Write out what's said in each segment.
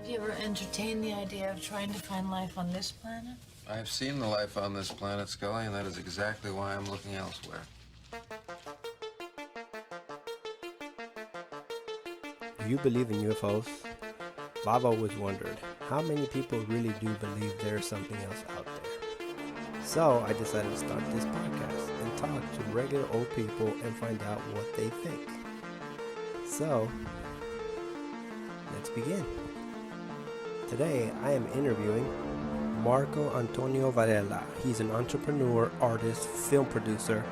Have you ever entertained the idea of trying to find life on this planet? I've seen the life on this planet, Scully, and that is exactly why I'm looking elsewhere. Do you believe in UFOs? I've always wondered how many people really do believe there's something else out there. So I decided to start this podcast and talk to regular old people and find out what they think. So let's begin. Today I am interviewing Marco Antonio Varela. He's an entrepreneur, artist, film producer,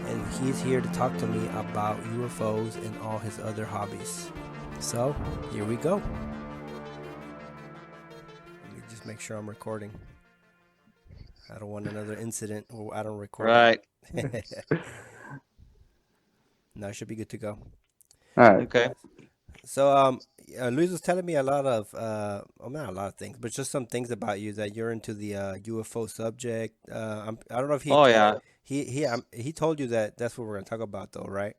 and he's here to talk to me about UFOs and all his other hobbies. So here we go. Let me just make sure I'm recording. I don't want another incident where I don't record Right. it. No, I should be good to go. All right. Okay. So, Luis was telling me a lot of, well, not a lot of things, but just some things about you that you're into the UFO subject. I don't know if Oh yeah. he told you that that's what we're gonna talk about, though, right?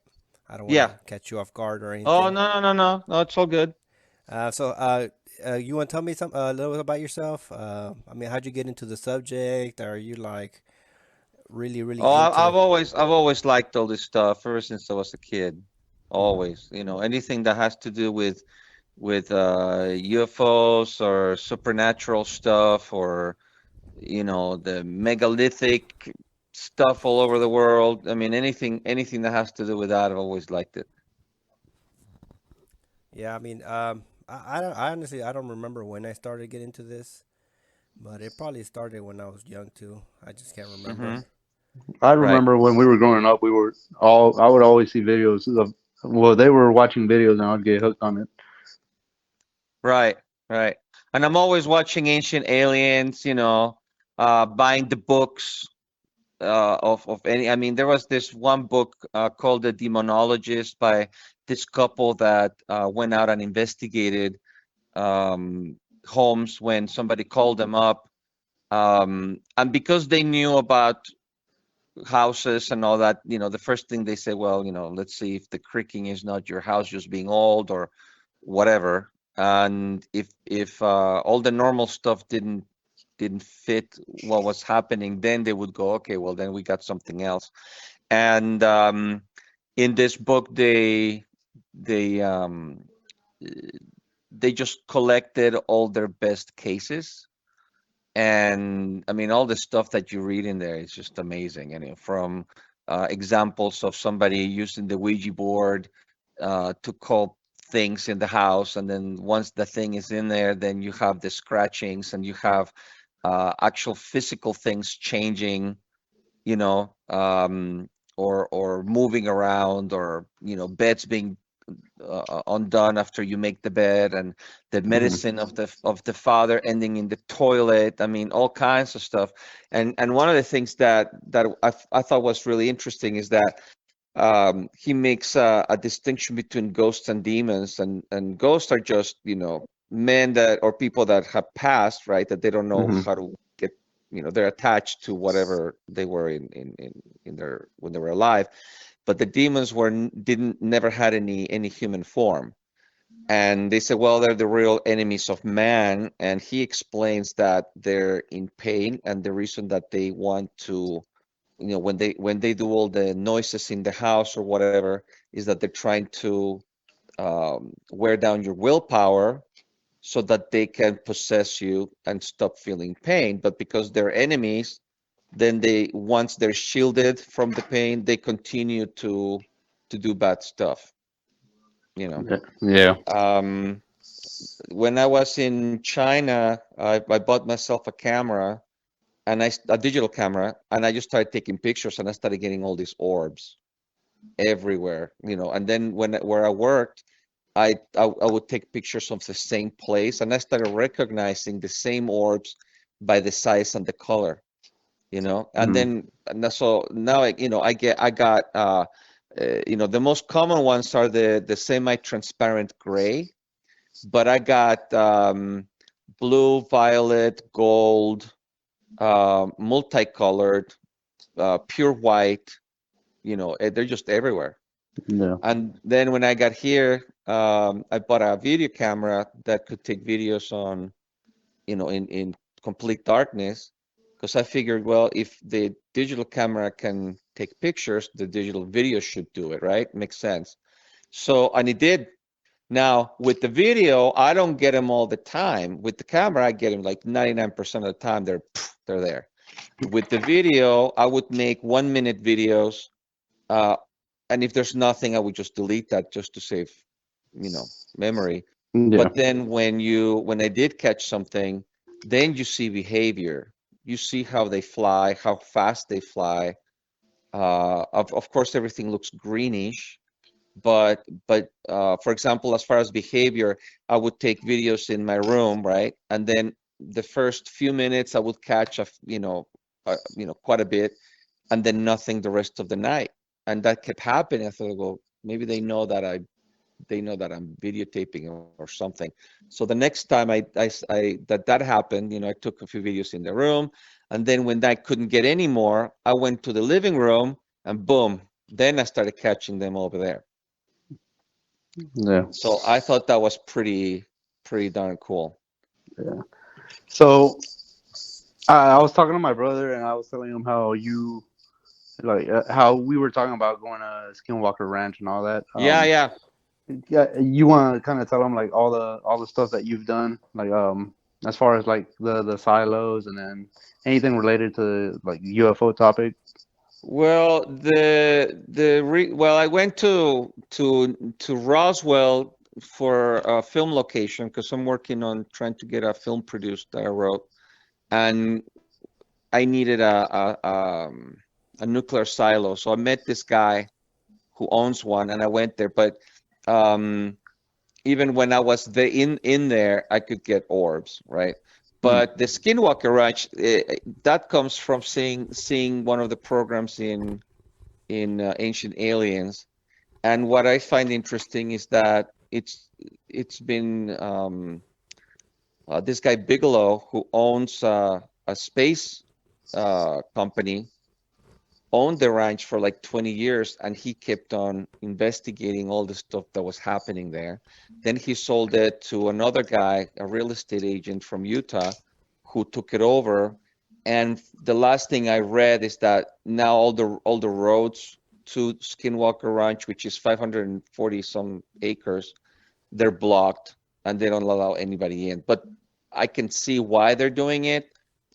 I don't want Yeah. to catch you off guard or Oh anything. no. No, it's all good. You want to tell me a little bit about yourself? I mean, how'd you get into the subject? Are you like really Oh, into? I've always liked all this stuff ever since I was a kid. Always, anything that has to do with UFOs or supernatural stuff or the megalithic stuff all over the world. I mean, anything that has to do with that, I've always liked it. Yeah, I mean, I honestly I don't remember when I started getting into this, but it probably started when I was young too. I just can't remember. Mm-hmm. I Right. remember when we were growing up, I would always see videos of, well, they were watching videos and I'd get hooked on it. Right, right. And I'm always watching Ancient Aliens, buying the books of any. I mean, there was this one book called The Demonologist by this couple that went out and investigated homes when somebody called them up. And because they knew about houses and all that, the first thing they say, well, let's see if the creaking is not your house just being old or whatever. And if all the normal stuff didn't fit what was happening, then they would go, okay, well then we got something else. And in this book, they eh, they just collected all their best cases. And I mean, all the stuff that you read in there is just amazing. From examples of somebody using the Ouija board to call things in the house, and then once the thing is in there, then you have the scratchings and you have actual physical things changing, you know, um, or moving around, or beds being undone after you make the bed, and the Hmm. medicine of the father ending in the toilet. I mean, all kinds of stuff. And one of the things that I thought was really interesting is that he makes a distinction between ghosts and demons, and ghosts are just men that or people that have passed, right? That they don't know Hmm. how to get, they're attached to whatever they were in their when they were alive. But the demons didn't never had any human form. And they say, well, they're the real enemies of man. And he explains that they're in pain, and the reason that they want to, when they do all the noises in the house or whatever, is that they're trying to wear down your willpower so that they can possess you and stop feeling pain. But because they're enemies, then once they're shielded from the pain, they continue to do bad stuff, you know. Yeah. Um, when I was in China, I bought myself a camera, a digital camera, and I just started taking pictures, and I started getting all these orbs everywhere, and then where I worked, I would take pictures of the same place, and I started recognizing the same orbs by the size and the color, and Hmm. then so now I got the most common ones are the semi-transparent gray, but I got blue, violet, gold, multicolored, pure white. They're just everywhere. Yeah. And then when I got here, I bought a video camera that could take videos on, in complete darkness, because I figured, well, if the digital camera can take pictures, the digital video should do it, right? Makes sense. So, and it did. Now, with the video, I don't get them all the time. With the camera, I get them like 99% of the time. They're there. With the video, I would make 1 minute videos, uh, and if there's nothing, I would just delete that just to save, memory. Yeah. But then when I did catch something, then you see behavior. You see how they fly, how fast they fly. Of course, everything looks greenish, but for example, as far as behavior, I would take videos in my room, right? And then the first few minutes I would catch quite a bit, and then nothing the rest of the night. And that kept happening. I thought, well, maybe they know that I'm videotaping or something. So the next time that happened, I took a few videos in the room, and then when I couldn't get any more, I went to the living room, and boom, then I started catching them over there. Yeah. So I thought that was pretty darn cool. Yeah. So I was talking to my brother and I was telling him how you like how we were talking about going to Skinwalker Ranch and all that. Yeah, yeah. Yeah, you want to kind of tell them like all the stuff that you've done, like as far as like the silos and then anything related to like UFO topic. Well, I went to Roswell for a film location because I'm working on trying to get a film produced that I wrote, and I needed a nuclear silo. So I met this guy who owns one, and I went there. But um, even when I was there in there, I could get orbs, right? But the Skinwalker Ranch, that comes from seeing one of the programs in Ancient Aliens. And what I find interesting is that it's been this guy Bigelow, who owns a space company, owned the ranch for like 20 years, and he kept on investigating all the stuff that was happening there. Then he sold it to another guy, a real estate agent from Utah, who took it over. And the last thing I read is that now all the roads to Skinwalker Ranch, which is 540 some acres, they're blocked and they don't allow anybody in. But I can see why they're doing it.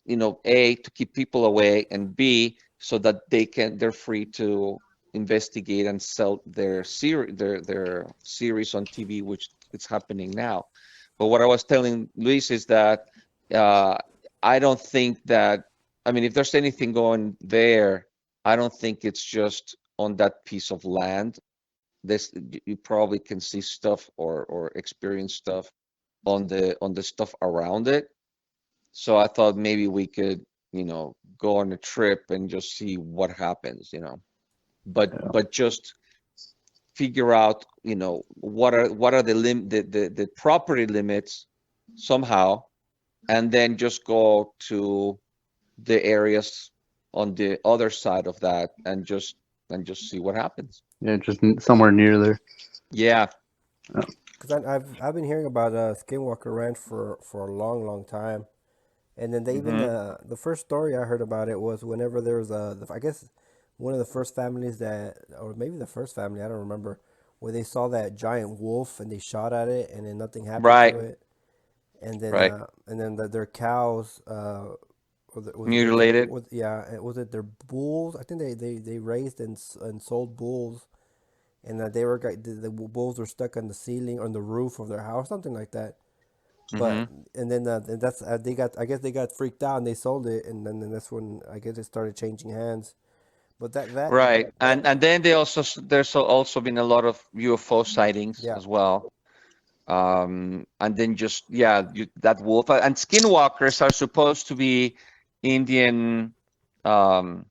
A, to keep people away, and B, so that they're free to investigate and sell their series on TV, which is happening now. But what I was telling Luis is that uh, I don't think that, I mean, if there's anything going there, I don't think it's just on that piece of land. This You probably can see stuff or experience stuff on the stuff around it. So I thought maybe we could, go on a trip and just see what happens. Yeah. But just figure out, what are the property limits somehow, and then just go to the areas on the other side of that and just see what happens. Yeah, just somewhere near there. Yeah. Because I've been hearing about Skinwalker Ranch for a long, long time. And then they even Hmm. the first story I heard about it was whenever there was I guess one of the first families that, or maybe the first family, I don't remember, where they saw that giant wolf and they shot at it and then nothing happened to Right. it. Right. And then their cows, Mutilated. was it their bulls? I think they raised and sold bulls, and that the bulls were stuck on the ceiling, on the roof of their house, something like that. But Hmm. and then and that's they got, I guess they got freaked out and they sold it, and then that's when I guess it started changing hands. But Right. that And then there's also been a lot of UFO sightings yeah as well. And then just, yeah, that wolf and skinwalkers are supposed to be Indian um,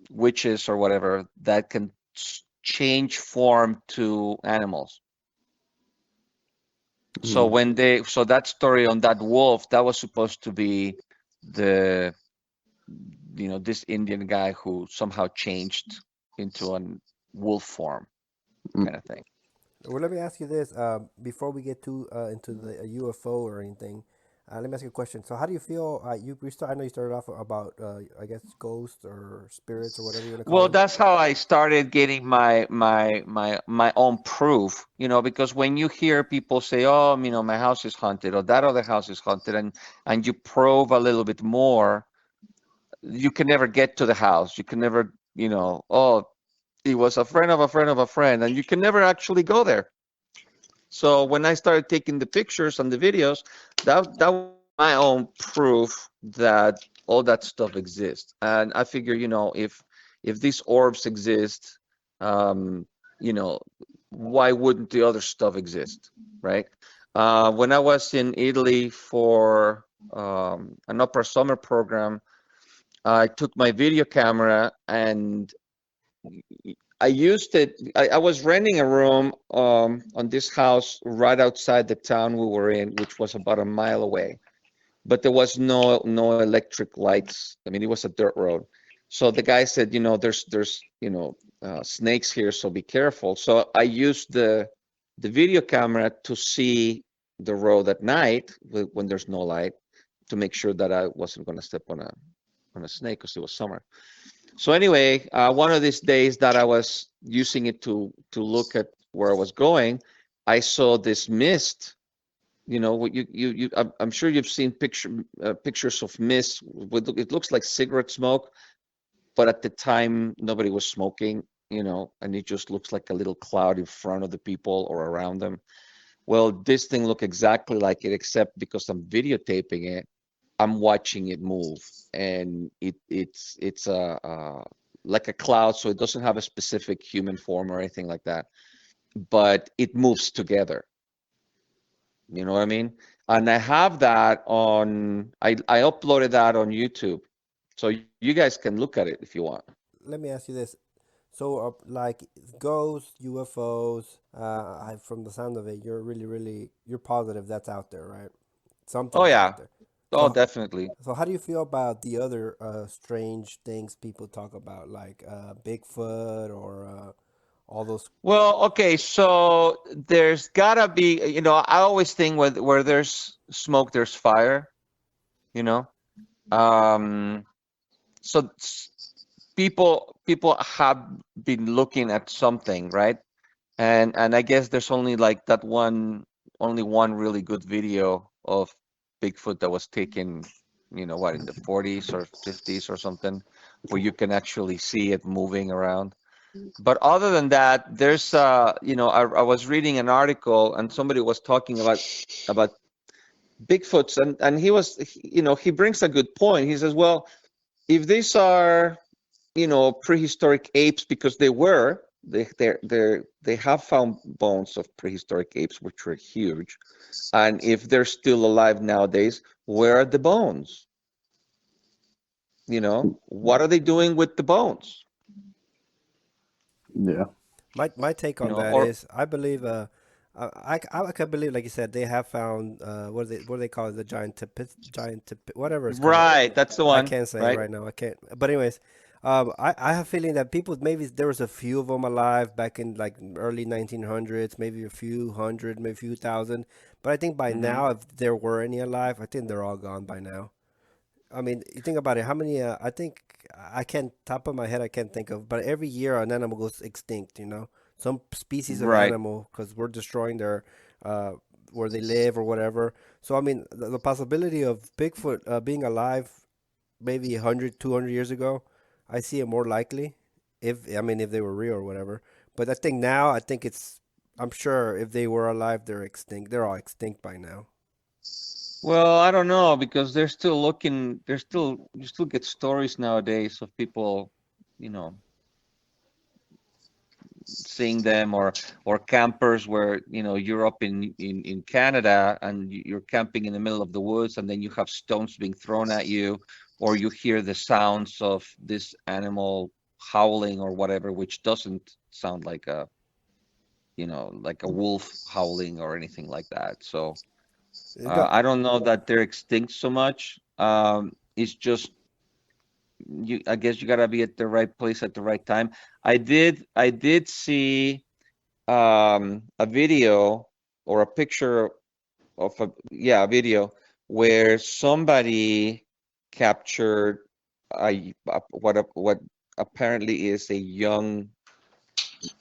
witches or whatever that can change form to animals. So Mm. so that story on that wolf, that was supposed to be the, this Indian guy who somehow changed into a wolf form. kind of thing. Well, let me ask you this. Before we get too into the UFO or anything, let me ask you a question. So, how do you feel? I know you started off about, I guess, ghosts or spirits or whatever you want to call Well, them. that's how I started getting my own proof, because when you hear people say, "Oh, my house is haunted," or that other house is haunted, and you probe a little bit more, you can never get to the house. You can never, oh, it was a friend of a friend of a friend, and you can never actually go there. So when I started taking the pictures and the videos, that was my own proof that all that stuff exists. And I figure, if these orbs exist, um, you know, why wouldn't the other stuff exist, right? When I was in Italy for an upper summer program, I took my video camera and I used it. I was renting a room on this house right outside the town we were in, which was about a mile away. But there was no electric lights. I mean, it was a dirt road. So the guy said, there's snakes here, so be careful. So I used the video camera to see the road at night when there's no light to make sure that I wasn't going to step on a snake because it was summer. So anyway, one of these days that I was using it to look at where I was going, I saw this mist. What I'm sure you've seen pictures of mist. It looks like cigarette smoke, but at the time nobody was smoking. And it just looks like a little cloud in front of the people or around them. Well, this thing looked exactly like it, except because I'm videotaping it, I'm watching it move, and it's like a cloud, so it doesn't have a specific human form or anything like that, but it moves together. You know what I mean? And I have that I uploaded that on YouTube, so you guys can look at it if you want. Let me ask you this. So, like ghosts, UFOs, from the sound of it, you're really, really, you're positive that's out there, right? Oh Something's out yeah, there. oh So, definitely. so how do you feel about the other strange things people talk about, like Bigfoot or all those? Well, okay, so there's gotta be, I always think where there's smoke, there's fire, you know. Um, so people have been looking at something, right? And I guess there's only one really good video of Bigfoot that was taken, what, in the 40s or 50s or something, where you can actually see it moving around. But other than that, there's I was reading an article and somebody was talking about Bigfoots, and he brings a good point. He says, well, if these are prehistoric apes, because they have found bones of prehistoric apes which were huge, and if they're still alive nowadays, where are the bones? What are they doing with the bones? Yeah. My take on that Or is I believe I can believe, like you said, they have found what do they call it, the whatever it's called. right, that's the I one, can't say it right? right now. I can't. But anyways, I have a feeling that people, maybe there was a few of them alive back in like early 1900s, maybe a few hundred, maybe a few thousand. But I think by Hmm. now, if there were any alive, I think they're all gone by now. I mean, you think about it. How many? I think I can't, top of my head, I can't think of. But every year, an animal goes extinct. Some species of Right. animal, because we're destroying their uh, where they live or whatever. So I mean, the possibility of Bigfoot being alive maybe 100, 200 years ago, I see it more likely. If they were real or whatever. But I think now, I think it's. I'm sure if they were alive, they're extinct. They're all extinct by now. Well, I don't know because they're still looking. You still get stories nowadays of people, you know, seeing them, or campers where you're up in Canada and you're camping in the middle of the woods, and then you have stones being thrown at you, or you hear the sounds of this animal howling or whatever, which doesn't sound like a wolf howling or anything like that. So No, I don't know that they're extinct so much. It's just I guess you gotta be at the right place at the right time. I did see. a video or a picture of a video where somebody captured what apparently is a young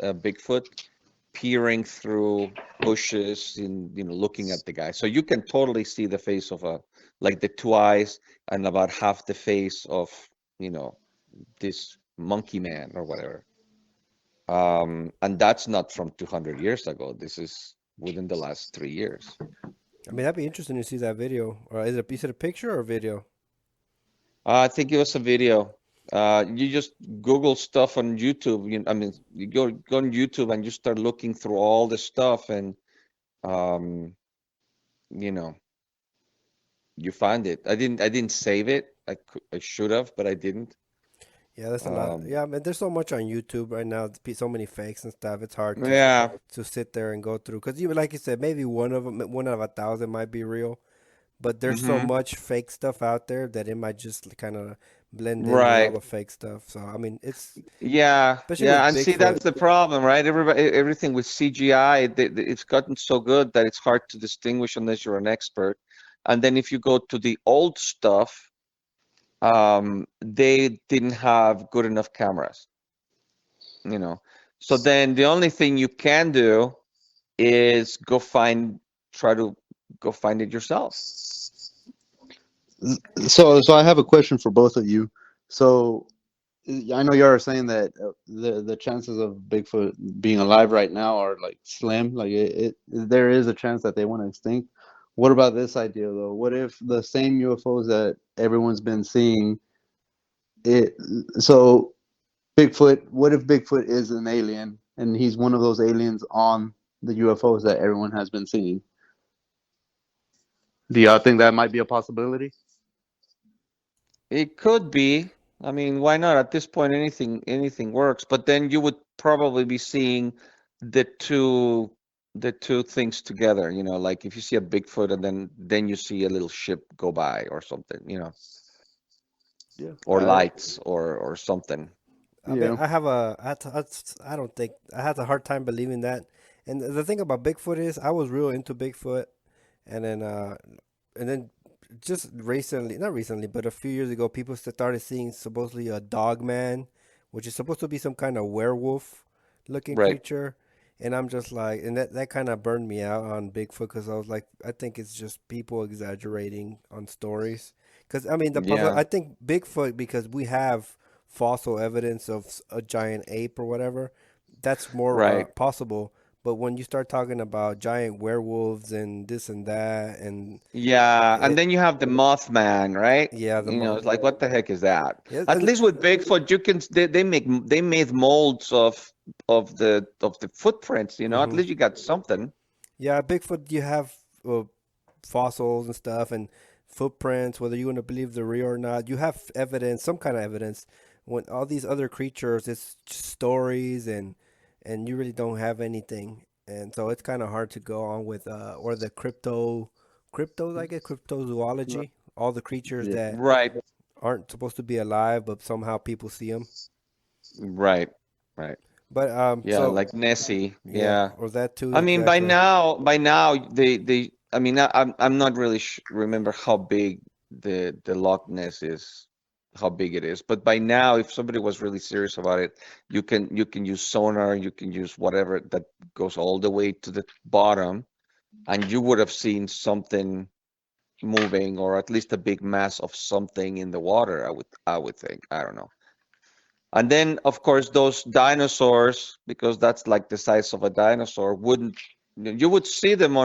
Bigfoot peering through bushes and looking at the guy. So you can totally see the face of like the two eyes and about half the face of you know this monkey man or whatever. And that's not from 200 years ago. This is within the last 3 years. I mean, that'd be interesting to see that video. Or is it a piece of a picture or a video? I think it was a video. You just Google stuff on YouTube. I mean, you go on YouTube and you start looking through all the stuff, and um, you know, you find it. I didn't save it. I should have, but I didn't. Yeah, that's a lot. Um, Yeah, I mean, there's so much on YouTube right now. So many fakes and stuff. It's hard yeah, to sit there and go through because you like you said, maybe one of them, one out of 1,000 might be real, but there's so hmm much fake stuff out there that it might just kind of blend in with all right. the fake stuff. So I mean, it's Yeah, especially yeah, with and see Bigfoot. that's the problem, right? Everything with CGI, it's gotten so good that it's hard to distinguish unless you're an expert. And then if you go to the old stuff, they didn't have good enough cameras, you know. So then the only thing you can do is try to go find it yourself. So I have a question for both of you. So I know you are saying that the chances of Bigfoot being alive right now are like slim. Like there is a chance that they want to extinct. What about this idea though? What if the same UFOs that everyone's been seeing it? So Bigfoot. What if Bigfoot is an alien and he's one of those aliens on the UFOs that everyone has been seeing? Do y'all think that might be a possibility? It could be. I mean, why not? At this point, anything works. But then you would probably be seeing the two the two things together, like if you see a Bigfoot and then you see a little ship go by or something, Yeah. or lights or something. I mean, Yeah. I don't think I had a hard time believing that. And the thing about Bigfoot is, I was real into Bigfoot, and then just recently, not recently, but a few years ago, people started seeing supposedly a dog man, which is supposed to be some kind of werewolf looking Right. creature. And I'm just like, and that kind of burned me out on Bigfoot because I was like, I think it's just people exaggerating on stories. Because I mean, Yeah. I think Bigfoot, because we have fossil evidence of a giant ape or whatever, that's more Right. possible. But when you start talking about giant werewolves and this and that, and Yeah, and it, then you have the Mothman, right? yeah, It's like what the heck is that? yeah, At least with Bigfoot, you can they made molds of the footprints, at hmm least you got something. yeah, Bigfoot, you have uh, fossils and stuff and footprints, whether you want to believe they're real or not. You have evidence, some kind of evidence. When all these other creatures, it's just stories and you really don't have anything. And so it's kind of hard to go on with or the cryptos, I guess, cryptozoology, all the creatures Yeah. that Right, aren't supposed to be alive, but somehow people see them. right, right. But Yeah, so like Nessie. yeah, Yeah. or that too I mean, by exactly. now, they. I mean, I'm not really remember how big the Loch Ness is, how big it is. But by now, if somebody was really serious about it, you can use sonar, you can use whatever that goes all the way to the bottom, and you would have seen something moving, or at least a big mass of something in the water. I would think. I don't know. And then, of course, those dinosaurs, because that's like the size of a dinosaur, wouldn't you would see them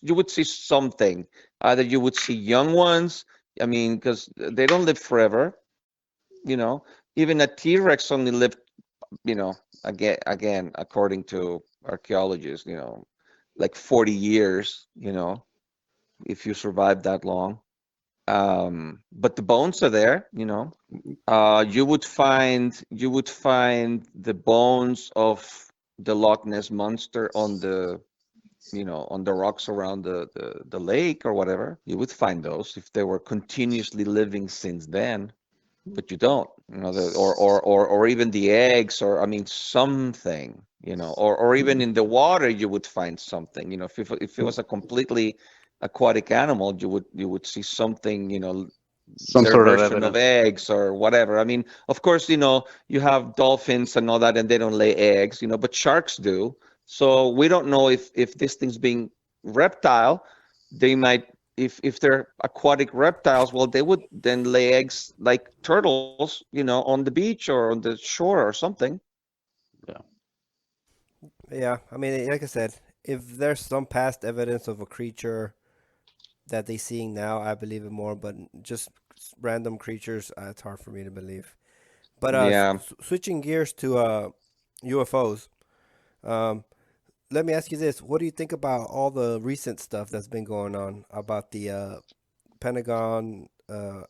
you would see something. Either you would see young ones, I mean, because they don't live forever, you know. Even a T-Rex only lived, again, according to archaeologists, like 40 years, if you survive that long. But the bones are there, you would find the bones of the Loch Ness monster on the rocks around the lake or whatever. You would find those if they were continuously living since then. but you don't, or even the eggs, or I mean something, or even in the water you would find something, if it was a completely aquatic animal, you would see something, Some their sort of version of evidence. eggs or whatever. I mean, of course, you have dolphins and all that, and they don't lay eggs, but sharks do. So we don't know if this thing's being reptile, they might, if they're aquatic reptiles, well, they would then lay eggs like turtles, on the beach or on the shore or something. Yeah. Yeah, I mean, like I said, if there's some past evidence of a creature that they seeing now, I believe it more. But just random creatures, it's hard for me to believe. But Yeah. switching gears to UFOs, um, let me ask you this: what do you think about all the recent stuff that's been going on about the Pentagon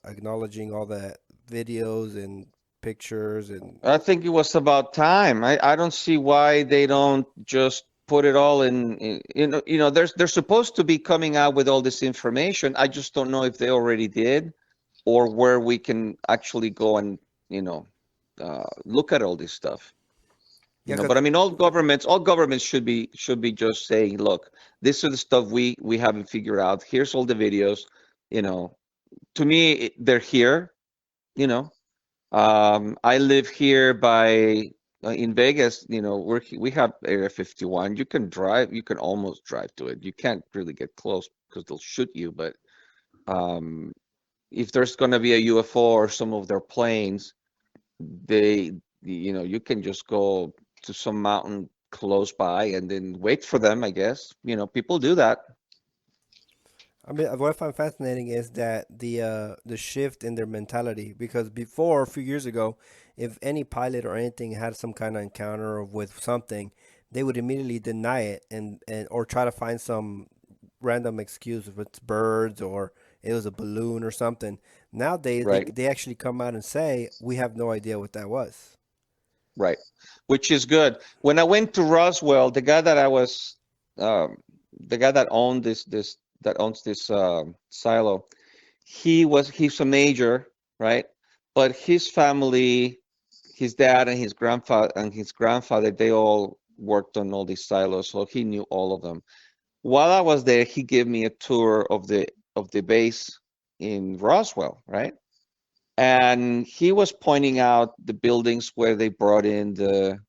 acknowledging all the videos and pictures and I think it was about time. I don't see why they don't just put it all they're supposed to be coming out with all this information. I just don't know if they already did, or where we can actually go and, look at all this stuff. yeah, But I mean, all governments should be just saying, look, this is the stuff we haven't figured out. Here's all the videos. You know, to me, they're here. You know, I live here in Vegas. We have Area 51. You can drive. You can almost drive to it. You can't really get close because they'll shoot you. But um, if there's going to be a UFO or some of their planes, you can just go to some mountain close by and then wait for them, I guess. People do that. I mean, what I find fascinating is that the shift in their mentality. Because before, a few years ago, if any pilot or anything had some kind of encounter with something, they would immediately deny it and or try to find some random excuse if it's birds or it was a balloon or something. Nowadays, they Right, they actually come out and say we have no idea what that was. right. Which is good. When I went to Roswell, um, the guy that owns this silo, he's a major, right? But his family, his dad and his grandfather, they all worked on all these silos, so he knew all of them. While I was there, he gave me a tour of the base in Roswell, right? And he was pointing out the buildings where they brought in the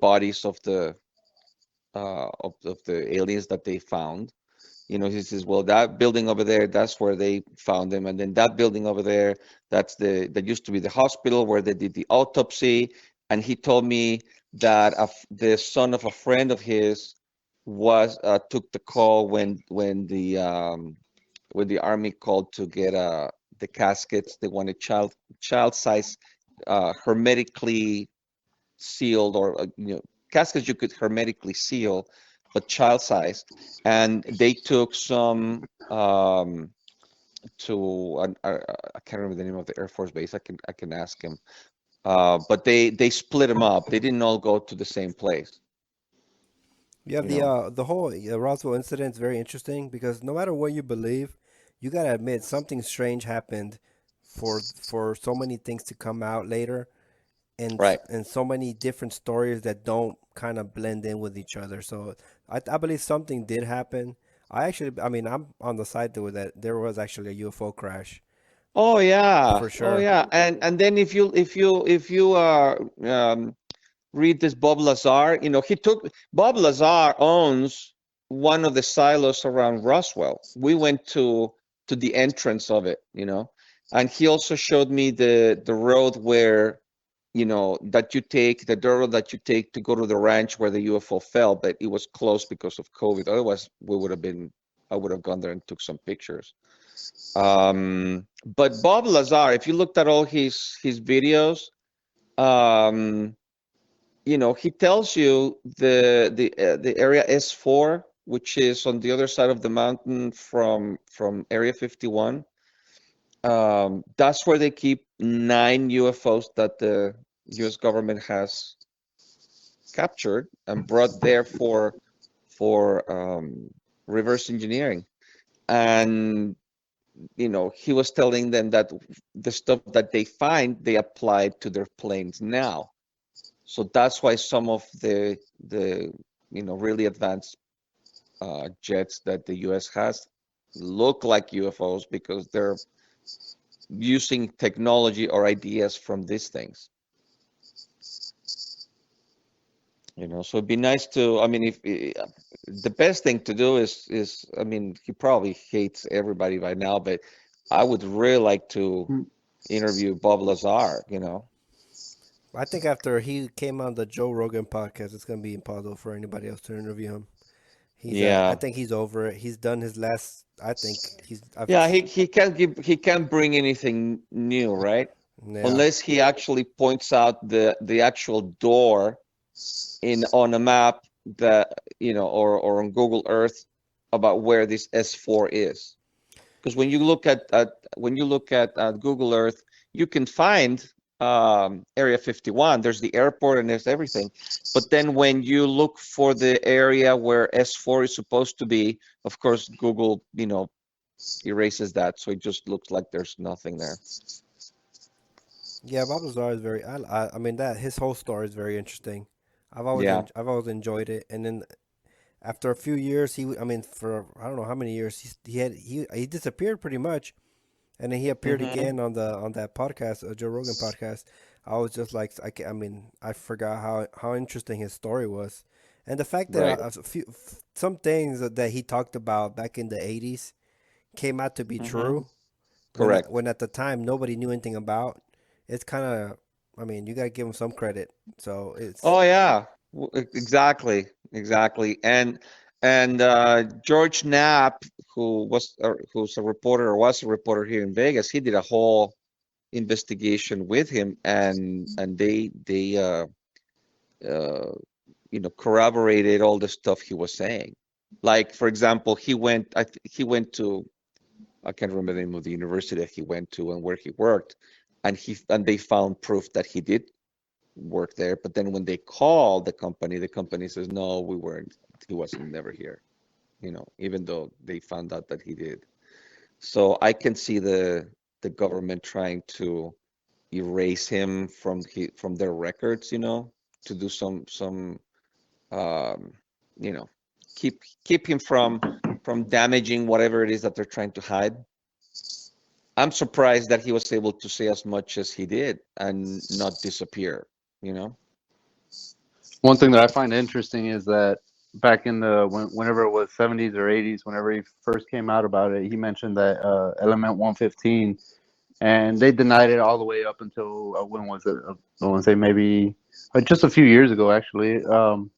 bodies of the aliens that they found. He says, well, that building over there, that's where they found them, and then that building over there, that used to be the hospital where they did the autopsy. And he told me that the son of a friend of his was took the call when the army called to get the caskets. They wanted child size, hermetically sealed, or caskets you could hermetically seal, but child size. And they took some to I can't remember the name of the Air Force base. I can ask him. But they split them up. They didn't all go to the same place. Yeah, You know. the whole Roswell incident is very interesting because no matter what you believe, you gotta admit something strange happened for so many things to come out later Right. and so many different stories that don't kind of blend in with each other. So I believe something did happen. I mean, I'm on the side that there was actually a UFO crash Oh yeah. for Oh sure. yeah. And then if you read this Bob Lazar. Bob Lazar owns one of the silos around Roswell. We went to the entrance of it. And he also showed me the road where, the dirt road that you take to go to the ranch where the UFO fell, but it was closed because of COVID. Otherwise, I would have gone there and took some pictures. But Bob Lazar, if you looked at all his videos, um, he tells you the area S4, which is on the other side of the mountain from Area 51. That's where they keep 9 UFOs that the U.S. government has captured and brought there for reverse engineering. And he was telling them that the stuff that they find, they applied to their planes now. So that's why some of the really advanced jets that the U.S. has look like UFOs because they're using technology or ideas from these things. So it'd be nice to, I mean, if the best thing to do is, I mean, he probably hates everybody by now, but I would really like to Hmm. interview Bob Lazar. I think after he came on the Joe Rogan podcast, it's gonna be impossible for anybody else to interview him. I Yeah. think he's over it. He's done his last. I think Yeah, he can't bring anything new, right? yeah, Unless he actually points out the actual door on a map that, or on Google Earth about where this S4 is. Because when you look at Google Earth, you can find Area 51. There's the airport and there's everything. But then when you look for the area where S4 is supposed to be, of course, Google, erases that, so it just looks like there's nothing there. yeah. Bob Lazar is very. I mean that his whole story is very interesting. Yeah. I've always enjoyed it. And then after a few years, I mean, for I don't know how many years he disappeared pretty much, and then he appeared Hmm. again on that podcast, Joe Rogan podcast. I was just like, I mean, I forgot how interesting his story was, and the fact that Right. some things that he talked about back in the '80s came out to be Hmm. true Correct. when at the time nobody knew anything about. It's kind of, I mean, you gotta give him some credit. So it's Oh yeah, exactly. And George Knapp, who's a reporter or was a reporter here in Vegas, he did a whole investigation with him, and they uh, corroborated all the stuff he was saying. Like for example, he went to, I can't remember the name of the university that he went to and where he worked, and they found proof that he did work there. But then when they called the company says, no, we weren't. He wasn't never here. Even though they found out that he did. So I can see the government trying to erase him from their records. To do some um, you know keep him from damaging whatever it is that they're trying to hide. I'm surprised that he was able to say as much as he did and not disappear, you know? One thing that I find interesting is that back in whenever it was 70s or 80s, whenever he first came out about it, he mentioned that element 115, and they denied it all the way up until when was it? I want to say maybe just a few years ago. Actually,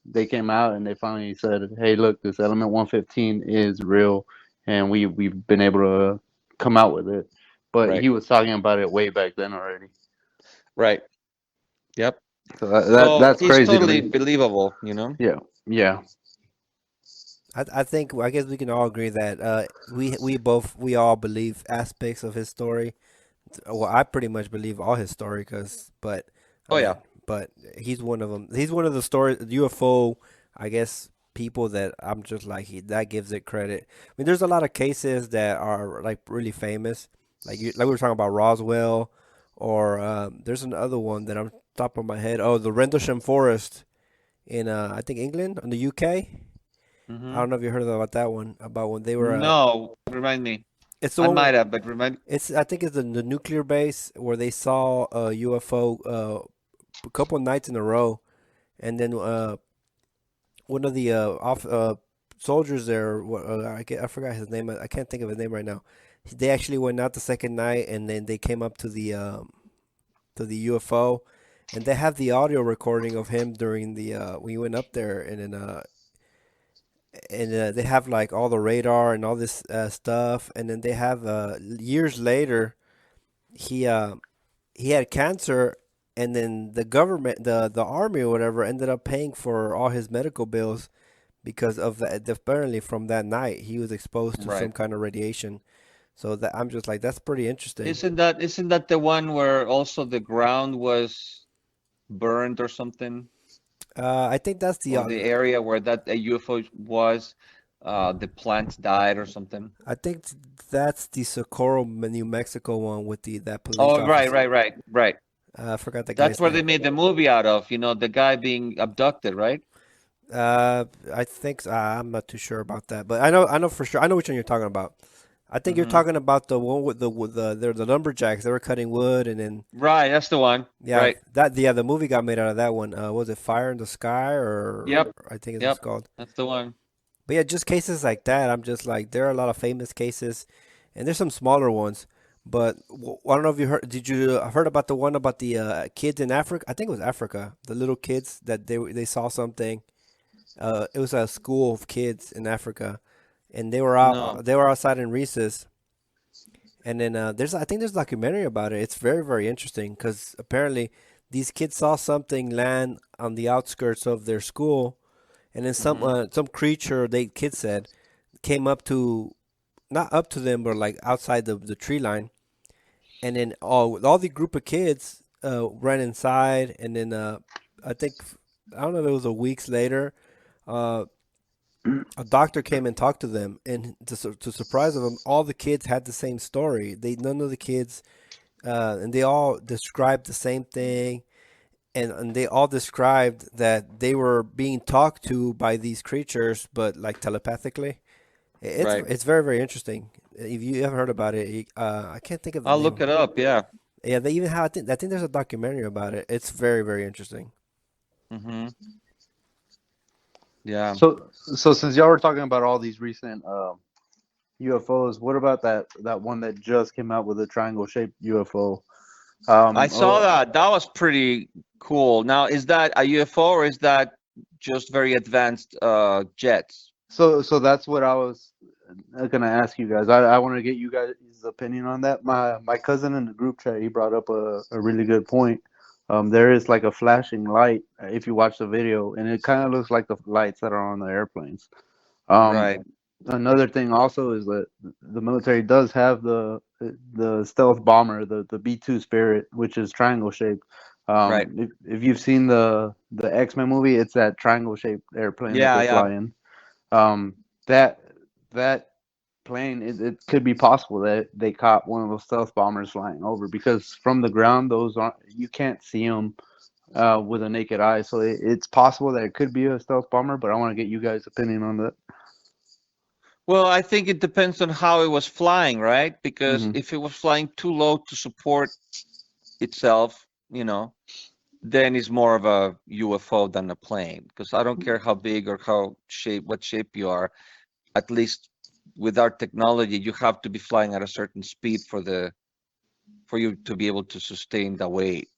they came out and they finally said, "Hey, look, this element 115 is real, and we've been able to come out with it." But Right. he was talking about it way back then already. Right. Yep. So So that's he's crazy to totally me. believable. Yeah, yeah. I think I guess we can all agree that we all believe aspects of his story. Well, I pretty much believe all his story, but I Oh yeah. mean, but he's one of them. He's one of the story UFO, I guess, people that I'm just like that gives it credit. I mean, there's a lot of cases that are like really famous, like we were talking about Roswell, or there's another one that I'm top of my head. Oh, the Rendlesham Forest in I think England, in the UK. I Hmm. don't know if you heard about that one. About when they were. No, remind me. It's the I one. might have, but remind. It's I think it's the nuclear base where they saw a UFO a couple of nights in a row, and then one of the soldiers there, I forgot his name. I can't think of his name right now. They actually went out the second night, and then they came up to the UFO, and they have the audio recording of him during the when he went up there, and they have like all the radar and all this stuff, and then they have years later he he had cancer, and then the government, the army or whatever, ended up paying for all his medical bills because of that. Apparently, from that night, he was exposed to some Right. kind of radiation. So that I'm just like, that's pretty interesting. Isn't that the one where also the ground was burned or something? I think that's Or the area where that a UFO was? the plant died or something. I think that's the Socorro, New Mexico one with that police Oh, right, officer. right, right, right. I forgot the That's guy's where they name. made the movie out of, the guy being abducted, right? I think I'm not too sure about that, but I know for sure. I know which one you're talking about. I think you're Hmm. talking about the one with they're the lumberjacks. They were cutting wood, and then Right, that's the one. yeah, Right. the movie got made out of that one. Was it Fire in the Sky Yep. or I think it's Yep. called. That's the one. But yeah, just cases like that. I'm just like there are a lot of famous cases, and there's some smaller ones. But I don't know if you heard. Did you heard about the one about the kids in Africa? I think it was Africa. The little kids that they saw something. It was a school of kids in Africa, and they were No. out. They were outside in recess, and then I think there's a documentary about it. It's very very interesting because apparently these kids saw something land on the outskirts of their school, and then Hmm. some creature they kids said came up to not up to them but like outside the tree line, and then all the group of kids ran inside, and then I think I don't know if it was a weeks later. Uh, a doctor came and talked to them, and to surprise them, all the kids had the same story. None of the kids, and they all described the same thing, and they all described that they were being talked to by these creatures, but like telepathically. Right. It's very very interesting. If you haven't heard about it, I can't think of the I'll look name. it up. Yeah. Yeah, they even have. I think there's a documentary about it. It's very very interesting. Hmm. Yeah. So since y'all were talking about all these recent UFOs, what about that one that just came out with a triangle shaped UFO? I saw that. That was pretty cool. Now, is that a UFO or is that just very advanced jets? so that's what I was gonna ask you guys. I want to get you guys' opinion on that. My cousin in the group chat, he brought up a really good point. There is like a flashing light if you watch the video, and it kind of looks like the lights that are on the airplanes. Um, Right. Another thing also is that the military does have the stealth bomber, the B-2 Spirit, which is triangle shaped. Right. If you've seen the X-Men movie, it's that triangle shaped airplane that Yeah. they Yeah. fly in. Um, that that plane, it could be possible that they caught one of those stealth bombers flying over because from the ground, those aren't you can't see them with a naked eye. So it's possible that it could be a stealth bomber, but I want to get you guys' opinion on that. Well, I think it depends on how it was flying, right? Because Hmm. if it was flying too low to support itself, then it's more of a UFO than a plane. Because I don't care how big or what shape you are, at least with our technology, you have to be flying at a certain speed for you to be able to sustain the weight.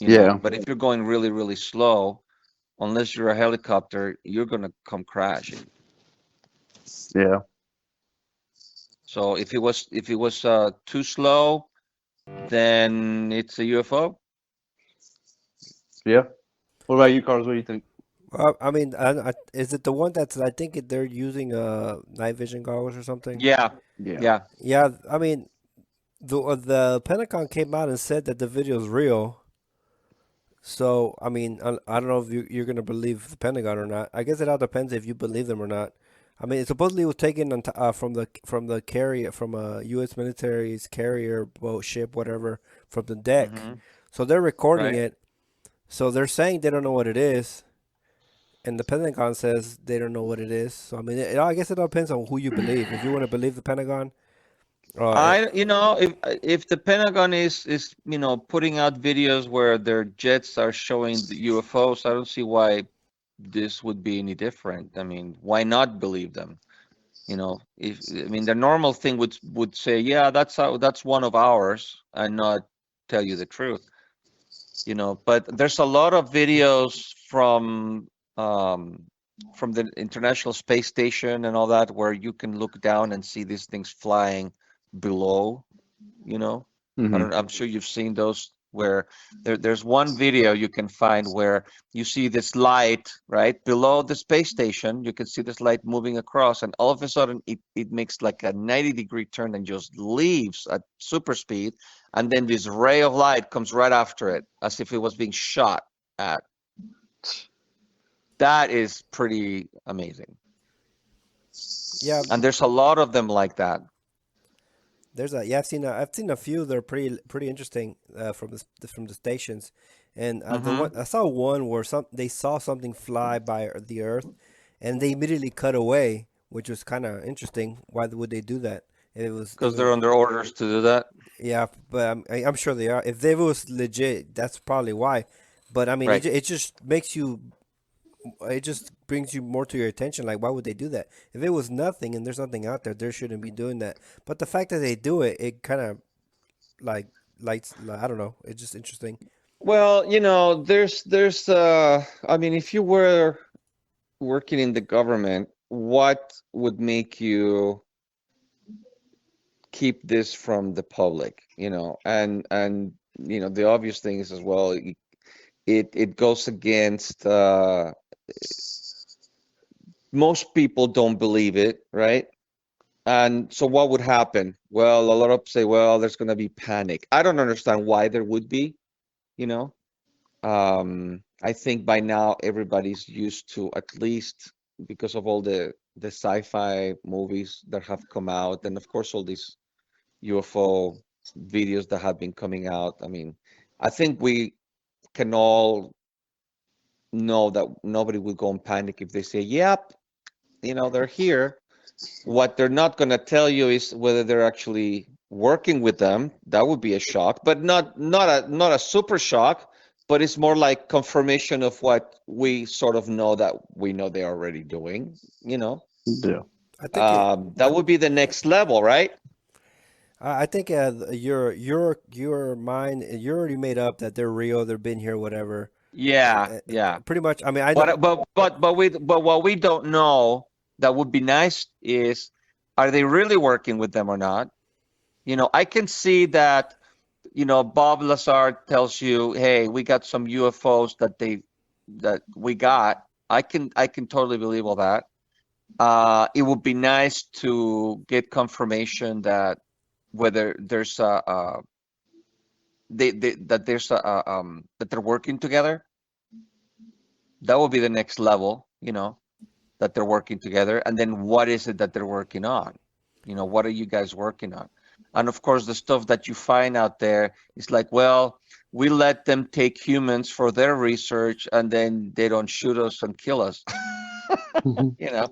Yeah, But if you're going really, really slow, unless you're a helicopter, you're gonna come crashing. yeah, So if it was too slow, then it's a UFO. yeah. What about you, Carlos? What do you think? I mean, is it the one that's I think they're using night vision goggles or something? Yeah, Yeah. yeah. Yeah, I mean, the Pentagon came out and said that the video is real. So, I mean, I don't know if you're gonna believe the Pentagon or not. I guess it all depends if you believe them or not. I mean, it supposedly was taken from the carrier from a U.S. military's carrier boat ship, whatever, from the deck. Hmm. So they're recording Right. it. So they're saying they don't know what it is, and the Pentagon says they don't know what it is. So I mean, I guess it all depends on who you believe. If you want to believe the Pentagon, uh, If the Pentagon is putting out videos where their jets are showing the UFOs, I don't see why this would be any different. I mean, why not believe them? If I mean the normal thing would say, yeah, that's one of ours, and not tell you the truth. But there's a lot of videos um, from the International Space Station and all that where you can look down and see these things flying below. You know, Hmm. I'm sure you've seen those where there's one video you can find where you see this light right below the space station. You can see this light moving across, and all of a sudden it makes like a 90-degree turn and just leaves at super speed. And then this ray of light comes right after it, as if it was being shot at. That is pretty amazing. Yeah, And there's a lot of them like that. there's a yeah. I've seen a few that are pretty interesting from from the stations, and the Hmm. one I saw one where they saw something fly by the Earth, and they immediately cut away, which was kind of interesting. Why would they do that? And it Because was they're under orders to do that. yeah, but I'm sure they are. If they was legit, that's probably why. But I mean, Right. it just makes you, it just brings you more to your attention. Like, why would they do that? If it was nothing and there's nothing out there, they shouldn't be doing that. But the fact that they do it, it kind of like lights. Like, I don't know. It's just interesting. Well, there's I mean, if you were working in the government, what would make you keep this from the public, and the obvious thing is as well, it goes against most people don't believe it, right? And so what would happen? Well, a lot of say, well, there's going to be panic. I don't understand why there would be, you know. I think by now everybody's used to, at least because of all the sci-fi movies that have come out, and of course all these UFO videos that have been coming out. I mean, I think we can all know that nobody will go in panic if they say, "Yep, they're here." What they're not going to tell you is whether they're actually working with them. That would be a shock, but not a super shock, but it's more like confirmation of what we sort of know that we know they're already doing, you know. Yeah. I think it. That would be the next level, right? I think your mind, you're already made up that they're real. They've been here, whatever. Yeah, yeah. Pretty much. I mean, I know. But what we don't know that would be nice is, are they really working with them or not? I can see that, Bob Lazar tells you, hey, we got some UFOs that we got. I can totally believe all that. It would be nice to get confirmation that whether there's that there's that they're working together. That would be the next level, that they're working together. And then what is it that they're working on? What are you guys working on? And of course, the stuff that you find out there is like, well, we let them take humans for their research, and then they don't shoot us and kill us. you know.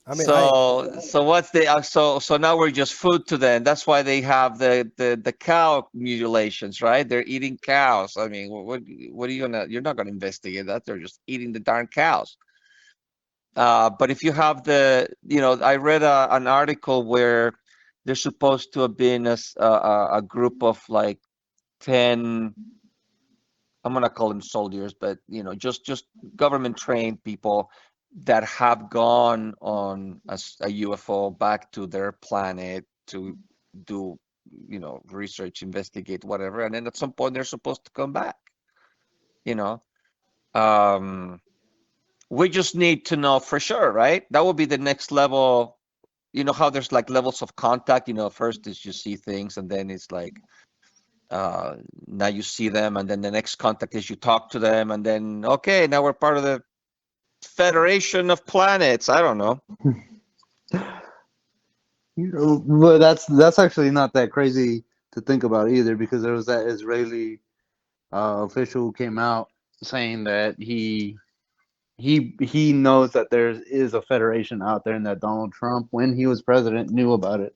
I mean, I. So what's the so now we're just food to them. That's why they have the cow mutilations, right? They're eating cows. I mean, what are you gonna? You're not gonna investigate that. They're just eating the darn cows. But if you have I read an article where there's supposed to have been a group of like 10, I'm gonna call them soldiers, but just government trained people that have gone on a UFO back to their planet to do, research, investigate, whatever, and then at some point they're supposed to come back. You know, um, we just need to know for sure, right? That would be the next level. You know how there's like levels of contact. First is you see things, and then it's like now you see them, and then the next contact is you talk to them, and then okay, now we're part of the Federation of Planets. I don't know. But that's actually not that crazy to think about either, because there was that Israeli official who came out saying that he knows that there is a federation out there, and that Donald Trump, when he was president, knew about it.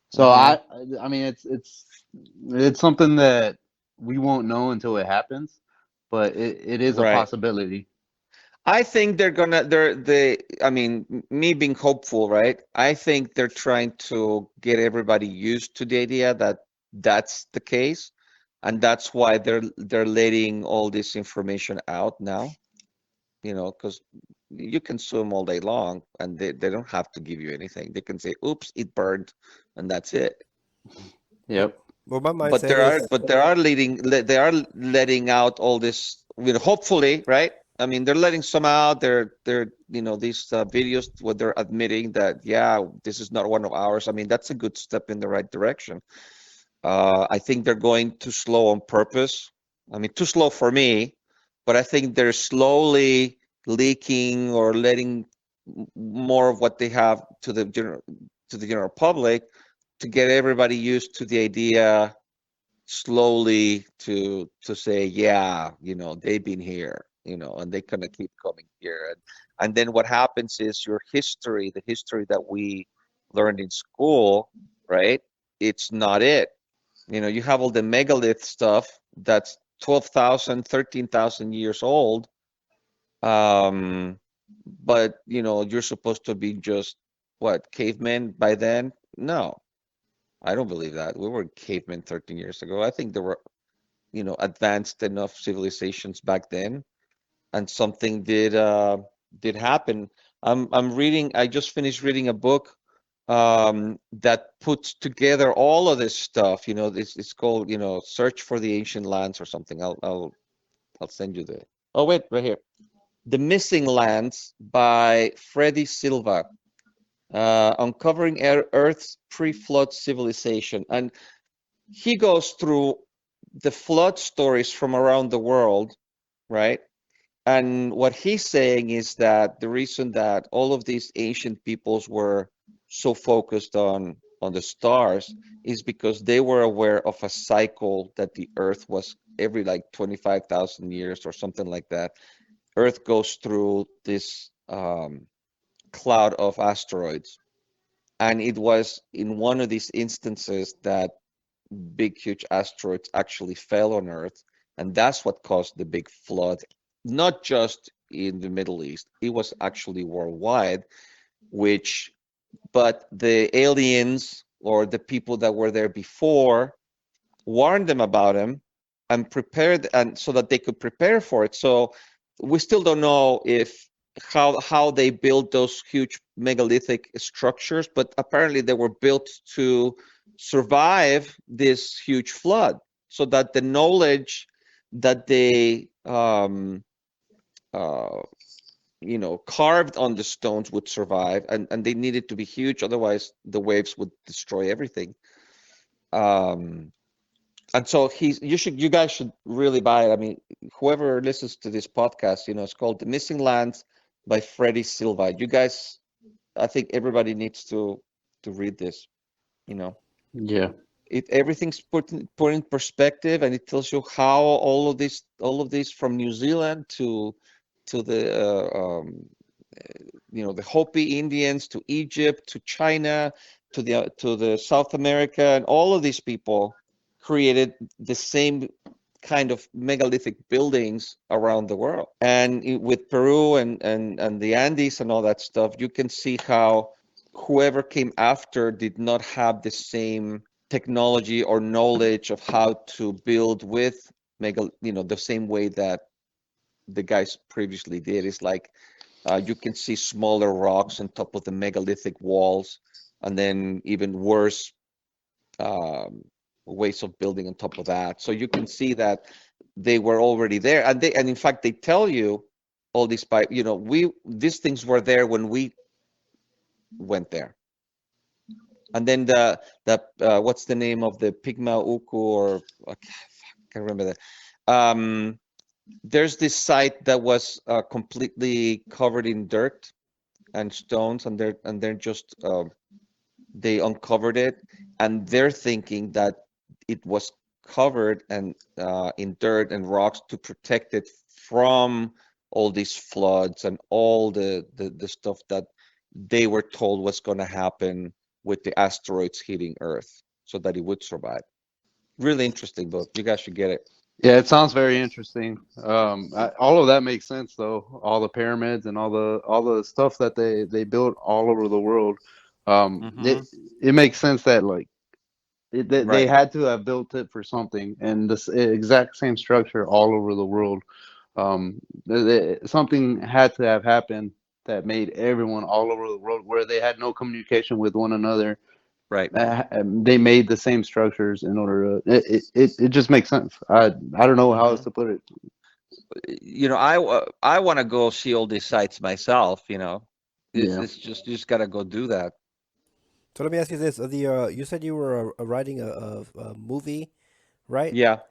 So I mean, it's something that we won't know until it happens, but it is a Right. possibility. I think I mean, me being hopeful, right? I think they're trying to get everybody used to the idea that that's the case, and that's why they're letting all this information out now, because you can sue them all day long, and they don't have to give you anything. They can say, oops, it burned, and that's it. Yep. Well, my But mindset is. they are letting out all this, hopefully, right? I mean, they're letting some out. They're these videos where they're admitting that, yeah, this is not one of ours. I mean, that's a good step in the right direction. I think they're going too slow on purpose. I mean, too slow for me, but I think they're slowly leaking or letting more of what they have to the general public, to get everybody used to the idea slowly to say, yeah, they've been here, and they kind of keep coming here. And then what happens is your history, the history that we learned in school, right? It's not it. You have all the megalith stuff that's 12,000, 13,000 years old. Um, but you're supposed to be just what, cavemen by then? No, I don't believe that. We were cavemen 13 years ago. I think there were, advanced enough civilizations back then, and something did happen. I just finished reading a book that puts together all of this stuff. It's called, Search for the Ancient Lands or something. I'll send you the. Oh wait, right here. The Missing Lands by Freddy Silva, uncovering Earth's pre-flood civilization, and he goes through the flood stories from around the world, right? And what he's saying is that the reason that all of these ancient peoples were so focused on the stars is because they were aware of a cycle that the Earth was every like 25,000 years or something like that. Earth goes through this cloud of asteroids. And it was in one of these instances that big, huge asteroids actually fell on Earth. And that's what caused the big flood, not just in the Middle East, it was actually worldwide, but the aliens or the people that were there before warned them about him and prepared, and so that they could prepare for it. So we still don't know if how they built those huge megalithic structures, but apparently they were built to survive this huge flood, so that the knowledge that they carved on the stones would survive, and they needed to be huge, otherwise the waves would destroy everything. And so you guys should really buy it. I mean, whoever listens to this podcast, it's called The Missing Lands by Freddy Silva. You guys, I think everybody needs to read this. Yeah. Everything's put in perspective, and it tells you how all of this from New Zealand to the Hopi Indians, to Egypt, to China, to the South America, and all of these people created the same kind of megalithic buildings around the world. And with Peru and the Andes and all that stuff, you can see how whoever came after did not have the same technology or knowledge of how to build with the same way that the guys previously did. It's like you can see smaller rocks on top of the megalithic walls, and then even worse ways of building on top of that. So you can see that they were already there, and in fact they tell you all these these things were there when we went there. And then the what's the name of the Pigma Uku, or I can't remember that. There's this site that was completely covered in dirt and stones, and they're just they uncovered it, and they're thinking that it was covered and in dirt and rocks to protect it from all these floods and all the stuff that they were told was going to happen with the asteroids hitting Earth, so that it would survive. Really interesting book. You guys should get it. Yeah, it sounds very interesting. All of that makes sense, though. All the pyramids and all the stuff that they built all over the world. It makes sense that like they Right. had to have built it for something, and this exact same structure all over the world. Something had to have happened that made everyone all over the world, where they had no communication with one another, Right. they made the same structures in order to it just makes sense. I don't know how else to put it. I want to go see all these sites myself. Yeah. It's just, you just gotta go do that. So let me ask you this: you said you were writing a movie, right? Yeah.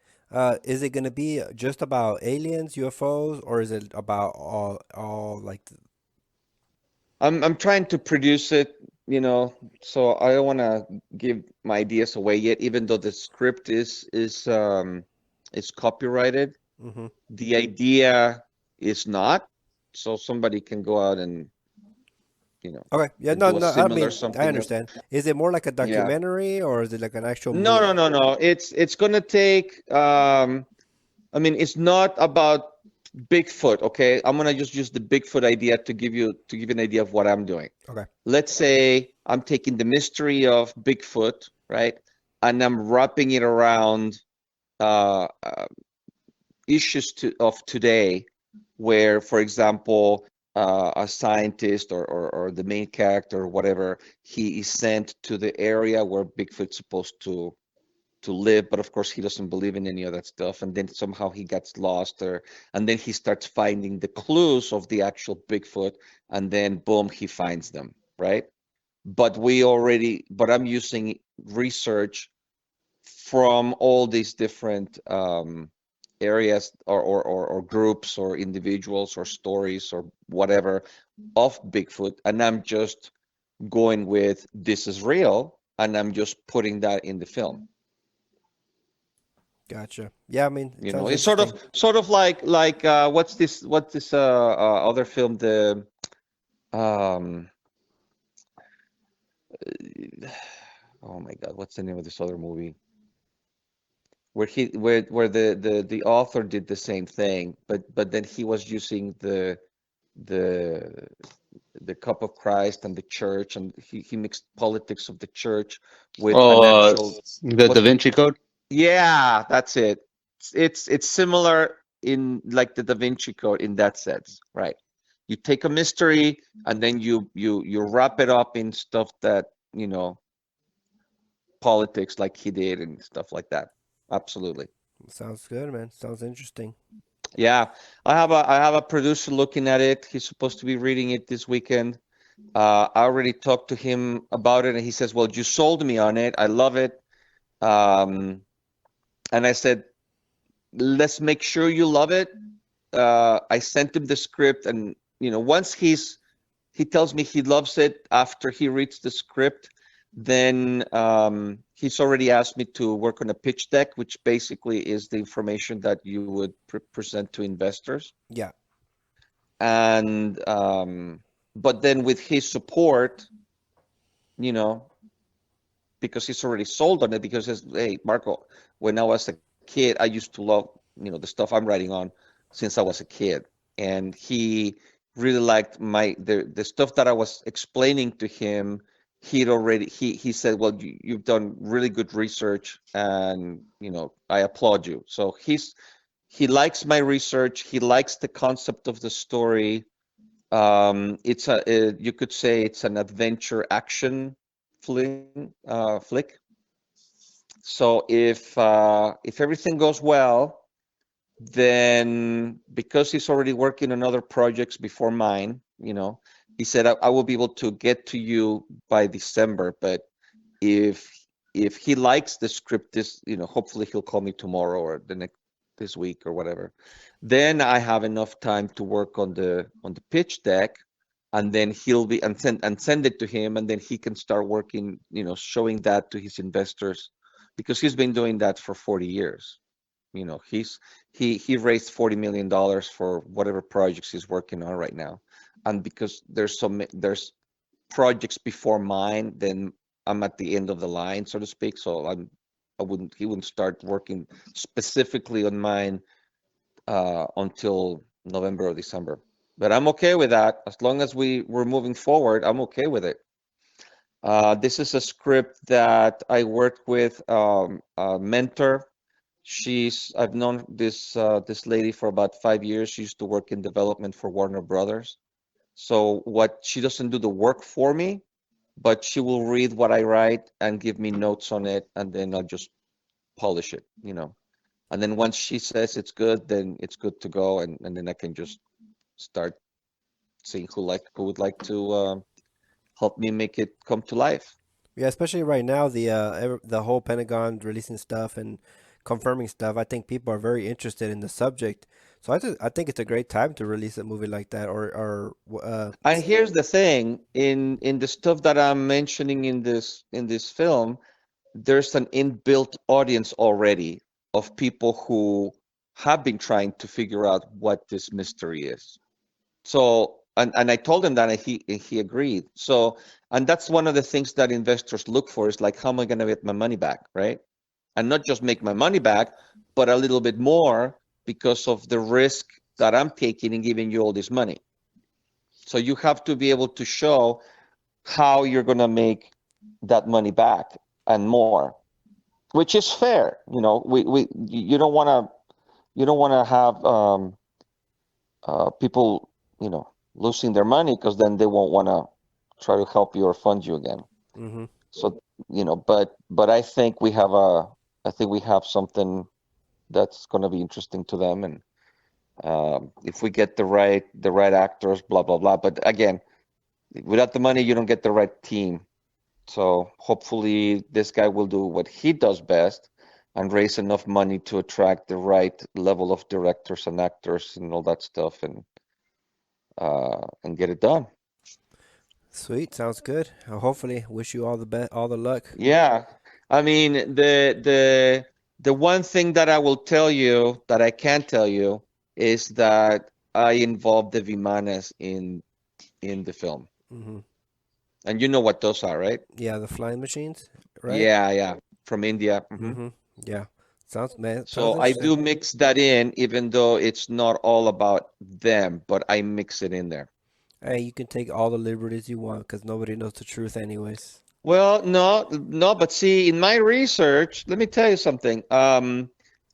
Is it gonna be just about aliens, UFOs, or is it about all like? I'm trying to produce it, so I don't want to give my ideas away yet, even though the script is copyrighted. Mm-hmm. The idea is not, so somebody can go out you know, Okay. Yeah. and No. do a No. I similar mean, I something. understand. Is it more like a Yeah. documentary or is it like an actual No, no, movie? no, no. It's gonna take I mean, it's not about Bigfoot, okay? I'm gonna just use the Bigfoot idea to give you an idea of what I'm doing. Okay. Let's say I'm taking the mystery of Bigfoot, right? And I'm wrapping it around uh, uh, issues of today, where, for example, a scientist or the main character or whatever, he is sent to the area where Bigfoot's supposed to live, but of course he doesn't believe in any of that stuff, and then somehow he gets lost, and then he starts finding the clues of the actual Bigfoot, and then boom, he finds them, right? But I'm using research from all these different areas or groups or individuals or stories or whatever of Bigfoot, and I'm just going with this is real, and I'm just putting that in the film. Gotcha. Yeah. I mean, it sounds It's sort of interesting. like what's this other film, the um oh my God, what's the name of this other movie, where the author did the same thing, but then he was using the the cup of Christ and the church, and he mixed politics of the church with an Oh, actual, the Da what's Vinci Code. yeah, that's it. It's similar in like the Da Vinci Code in that sense, right? You take a mystery and then you wrap it up in stuff that, politics like he did and stuff like that. Absolutely. Sounds good, man. Sounds interesting. Yeah. I have a producer looking at it. He's supposed to be reading it this weekend. I already talked to him about it and he says, "Well, you sold me on it. I love it." Um, and I said, "Let's make sure you love it." I sent him the script, and once he tells me he loves it after he reads the script, then he's already asked me to work on a pitch deck, which basically is the information that you would present to investors. Yeah. And but then with his support, you know, because he's already sold on it, because he's, hey, Marco, when I was a kid, I used to love, the stuff I'm writing on since I was a kid. And he really liked the stuff that I was explaining to him. He said, well, you've done really good research, and I applaud you. So he likes my research. He likes the concept of the story. You could say it's an adventure action flick. So if everything goes well, then because he's already working on other projects before mine, he said I will be able to get to you by December. But if if he likes the script, hopefully he'll call me tomorrow or this week or whatever. Then I have enough time to work on the pitch deck, and then he'll be and send it to him, and then he can start working, showing that to his investors, because he's been doing that for 40 years. He raised $40 million for whatever projects he's working on right now, and because there's projects before mine, then I'm at the end of the line, so to speak. So he wouldn't start working specifically on mine until November or December. But I'm okay with that. As long as we're moving forward, I'm okay with it. This is a script that I worked with a mentor. I've known this lady for about 5 years. She used to work in development for Warner Brothers. So what she doesn't do the work for me, but she will read what I write and give me notes on it, and then I'll just polish it. And then once she says it's good, then it's good to go, and then I can just start seeing who would like to help me make it come to life. Yeah, especially right now, the whole Pentagon releasing stuff and confirming stuff. I think people are very interested in the subject. So I think it's a great time to release a movie like that, And here's the thing, in the stuff that I'm mentioning in this film, there's an inbuilt audience already of people who have been trying to figure out what this mystery is. So, and I told him that, and he agreed. So, and that's one of the things that investors look for is like, how am I going to get my money back, right? And not just make my money back, but a little bit more because of the risk that I'm taking in giving you all this money. So you have to be able to show how you're going to make that money back and more, which is fair. You know, you don't want to have people, you know, losing their money because then they won't want to try to help you or fund you again. Mm-hmm. So, you know, but I think we have something that's going to be interesting to them, and if we get the right actors, blah blah blah. But again, without the money, you don't get the right team. So hopefully, this guy will do what he does best and raise enough money to attract the right level of directors and actors and all that stuff, and get it done. Sweet, sounds good. Hopefully, wish you all the best, all the luck. Yeah, I mean the one thing that I will tell you that I can tell you is that I involved the Vimanas in the film, Mm-hmm. and you know what those are, right? Yeah, the flying machines, right? Yeah, yeah, from India. Mm-hmm. Yeah, sounds So I interesting. do mix that in, even though it's not all about them, but I mix it in there. Hey, you can take all the liberties you want because nobody knows the truth, anyways. Well, no, but see, in my research, let me tell you something. I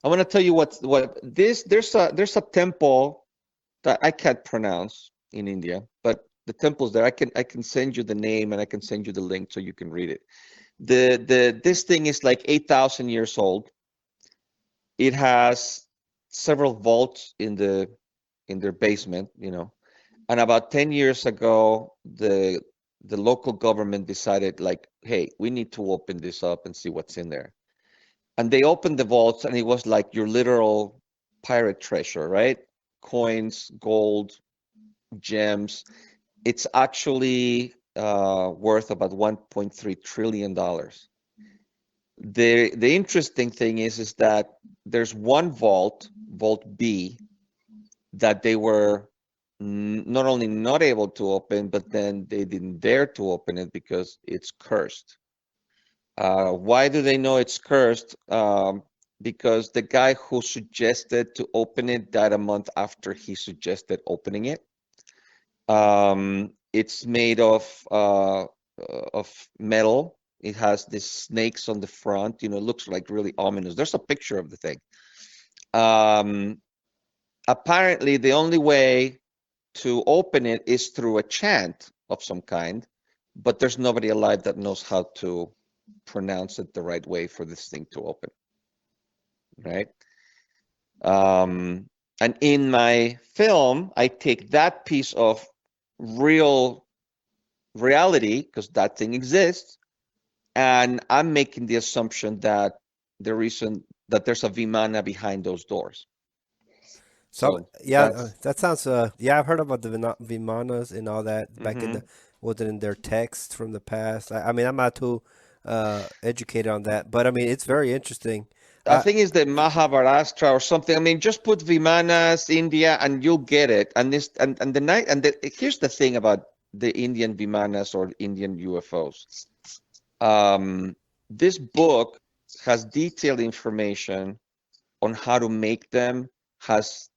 want to tell you what this there's a temple that I can't pronounce in India, but the temple's there. I can send you the name and I can send you the link so you can read it. The this thing is like 8,000 years old. It has several vaults in their basement, you know. And about 10 years ago, the local government decided like, hey, we need to open this up and see what's in there. And they opened the vaults and it was like your literal pirate treasure, right? Coins, gold, gems. It's actually worth about $1.3 trillion. The interesting thing is that there's one vault, Vault B, that they were not only not able to open, but then they didn't dare to open it because it's cursed. Why do they know it's cursed? Because the guy who suggested to open it died a month after he suggested opening it. It's made of metal. It has these snakes on the front. You know, it looks like really ominous. There's a picture of the thing. Um, Apparently, the only way to open it is through a chant of some kind, but there's nobody alive that knows how to pronounce it the right way for this thing to open, right? Um, and in my film, I take that piece of real reality, because that thing exists, and I'm making the assumption that the reason that there's a Vimana behind those doors. So So yeah, that's that sounds. Yeah, I've heard about the Vimanas and all that back in mhm. the was it in their text from the past. I mean, I'm not too educated on that, but I mean, it's very interesting. I Uh, think it's the Mahabharashtra or something. I mean, just put Vimanas, India, and you'll get it. And this and the night and here's the thing about the Indian Vimanas or Indian UFOs. This book has detailed information on how to make them, has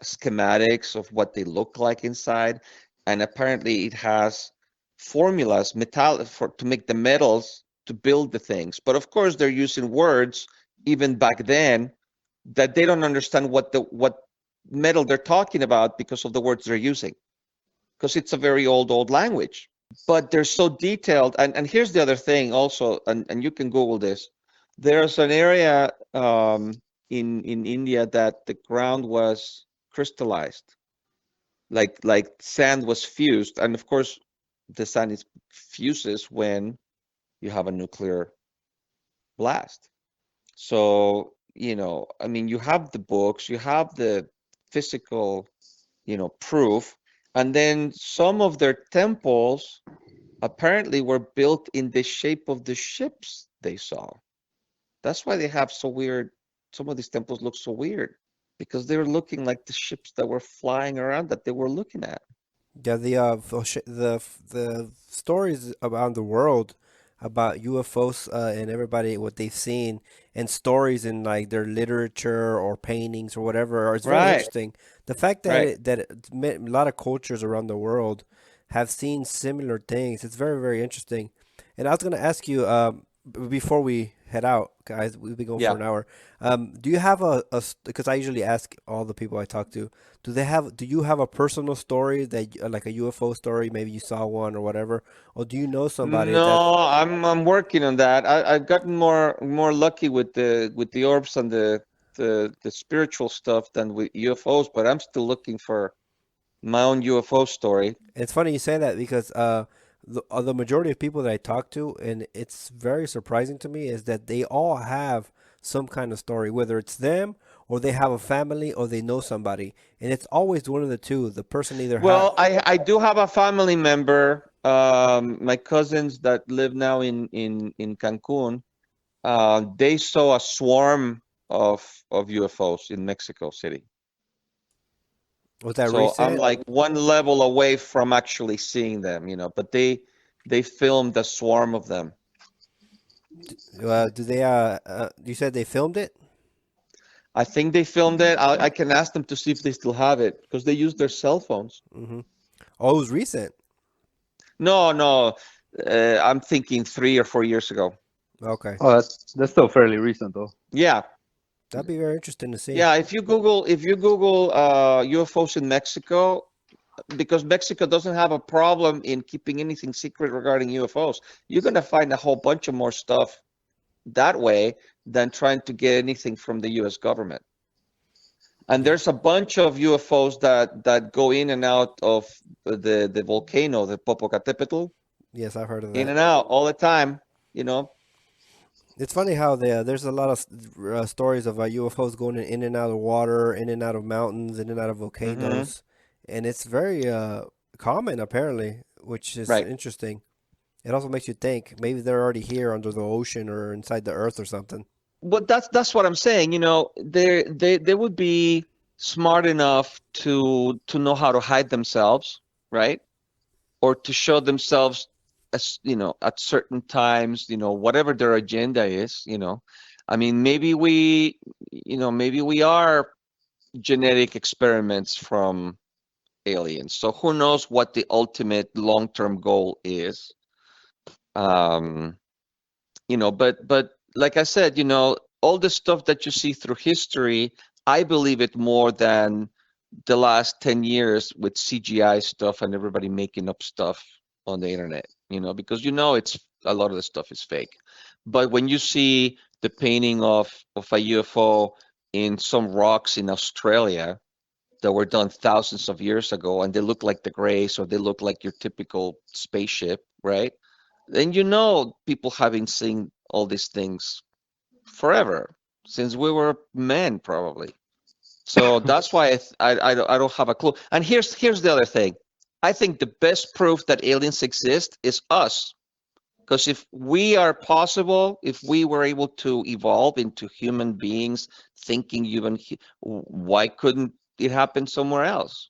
schematics of what they look like inside, and apparently it has formulas, metal for to make the metals to build the things. But of course, they're using words even back then that they don't understand what metal they're talking about because of the words they're using, because it's a very old language. But they're so detailed. And here's the other thing also, and you can Google this. There's an area in India that the ground was crystallized, like sand was fused, and of course the sand is fuses when you have a nuclear blast. So, you know, I mean, you have the books, you have the physical, proof. And then some of their temples apparently were built in the shape of the ships they saw. That's why they have so weird, some of these temples look so weird because they were looking like the ships that were flying around that they were looking at. Yeah, the stories around the world about UFOs and everybody what they've seen and stories in like their literature or paintings or whatever it's very Right, interesting. The fact that right. a lot of cultures around the world have seen similar things, it's very very interesting. And I was gonna ask you before we head out, guys, we've been going for Yeah. an hour. Do you have because I usually ask all the people I talk to, do you have a personal story that like a UFO story, maybe you saw one or whatever, or do you know somebody that No, I'm working on that. I've gotten more lucky with the orbs and the spiritual stuff than with UFOs, but I'm still looking for my own UFO story. it's funny you say that because the majority of people that I talk to, and it's very surprising to me, is that they all have some kind of story, whether it's them or they have a family or they know somebody, and it's always one of the two. The person either has. Well, I do have a family member, my cousins that live now in Cancun. They saw a swarm of UFOs in Mexico City. Was that So I'm recent? like one level away from actually seeing them, but they filmed a swarm of them. Do they? You said they filmed it. I think they filmed it. I can ask them to see if they still have it because they use their cell phones. Mm-hmm. Oh, it was recent. No, no, I'm thinking 3 or 4 years ago. Okay, Oh, that's still fairly recent though. Yeah, that'd be very interesting to see. yeah. If you Google UFOs in Mexico, because Mexico doesn't have a problem in keeping anything secret regarding UFOs, you're gonna find a whole bunch of more stuff that way than trying to get anything from the US government. And Yeah. there's a bunch of UFOs that go in and out of the volcano, the Popocatépetl, Yes, I've heard of in that. and out all the time, you know. It's funny how there's a lot of stories of UFOs going in and out of water, in and out of mountains, in and out of Hmm. volcanoes, and it's very common apparently, which is Right. interesting. It also makes you think maybe they're already here under the ocean or inside the earth or something. But that's what I'm saying, they would be smart enough to know how to hide themselves, right? Or to show themselves as, at certain times, whatever their. I mean, maybe we are genetic experiments from aliens. So who knows what the ultimate long-term goal is? Um, but like I said, all the stuff that you see through history, I believe it more than the last 10 years with CGI stuff and everybody making up stuff on the internet, because it's a lot of the stuff is fake. But when you see the painting of a UFO in some rocks in Australia that were done thousands of years ago and they look like the Greys or they look like your typical spaceship, right? Then people having seen all these things forever since we were men, probably. So that's why I don't have a clue. And here's the other thing. I think the best proof that aliens exist is us. Because if we are possible, if we were able to evolve into human beings, thinking human, why couldn't it happen somewhere else?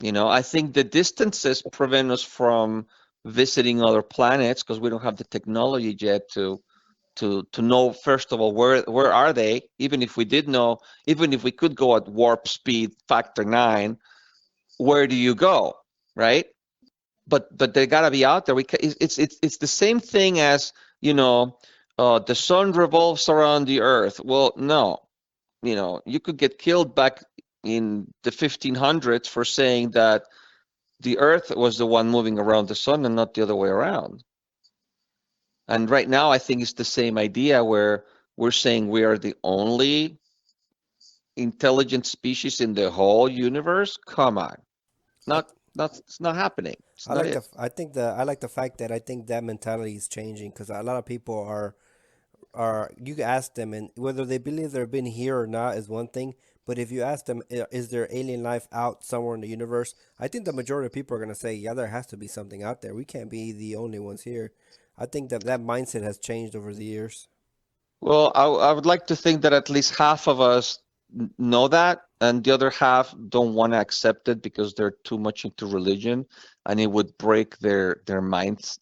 I think the distances prevent us from visiting other planets because we don't have the technology yet to know, first of all, where are they. Even if we did know, even if we could go at warp speed factor 9, where do you go, right? But they gotta be out there. It's the same thing as, the sun revolves around the earth. Well, no, you could get killed back in the 1500s for saying that the earth was the one moving around the sun and not the other way around. And right now, I think it's the same idea where we're saying we are the only intelligent species in the whole universe. Come on, I, it's not happening. It's I not like it. I like the fact that I think that mentality is changing because a lot of people are you can ask them and whether they believe they've been here or not is one thing, But if you ask them, is there alien life out somewhere in the universe? I think the majority of people are going to say, yeah, there has to be something out there. We can't be the only ones here. I think that that mindset has changed over the years. Well, I would like to think that at least half of us know that, and the other half don't want to accept it because they're too much into religion, and it would break their mindset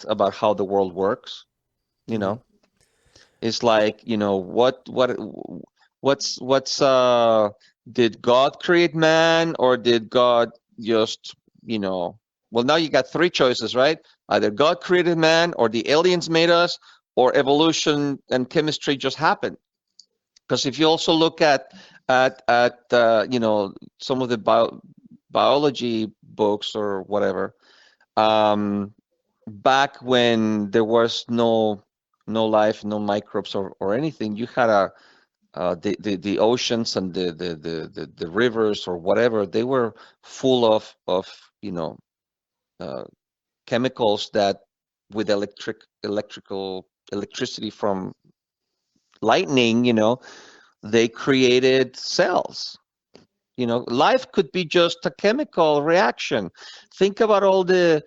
about how the world works. You Hmm. know, it's like, what's did God create man, or did God just, well, now you got three choices, right? Either God created man, or the aliens made us, or evolution and chemistry just happened. Because if you also look at some of the biology books or whatever, um, back when there was no life, no microbes or anything, you had the oceans and the rivers or whatever, they were full of uh, chemicals that with electricity from lightning, they created cells. Life could be just a chemical reaction. Think about all the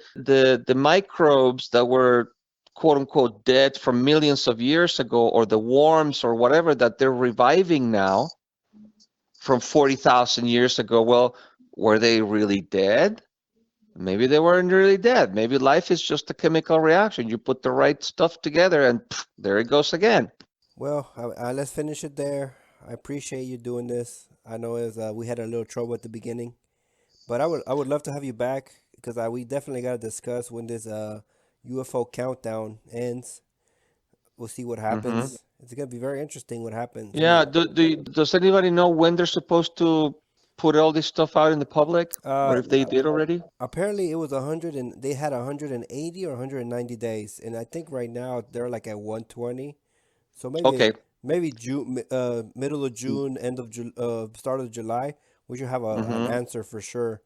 microbes that were quote unquote dead from millions of years ago, or the worms or whatever that they're reviving now from 40,000 years ago. Well, were they really dead? Maybe they weren't really dead. Maybe life is just a chemical reaction. You put the right stuff together and pff, there it goes again. Well, let's finish it there. I appreciate you doing this. I know we had a little trouble at the beginning, but I would love to have you back because we definitely got to discuss when this UFO countdown ends. We'll see what Hmm. happens. It's gonna be very interesting what happens. I mean, Yeah. Does anybody know when they're supposed to put all this stuff out in the public, or uh, if they did already? apparently it was 100 and they had 180 or 190 days, and I think right now they're like at 120. So maybe Okay. maybe June, middle of June, end of start of July, we should have an Hmm. answer for sure.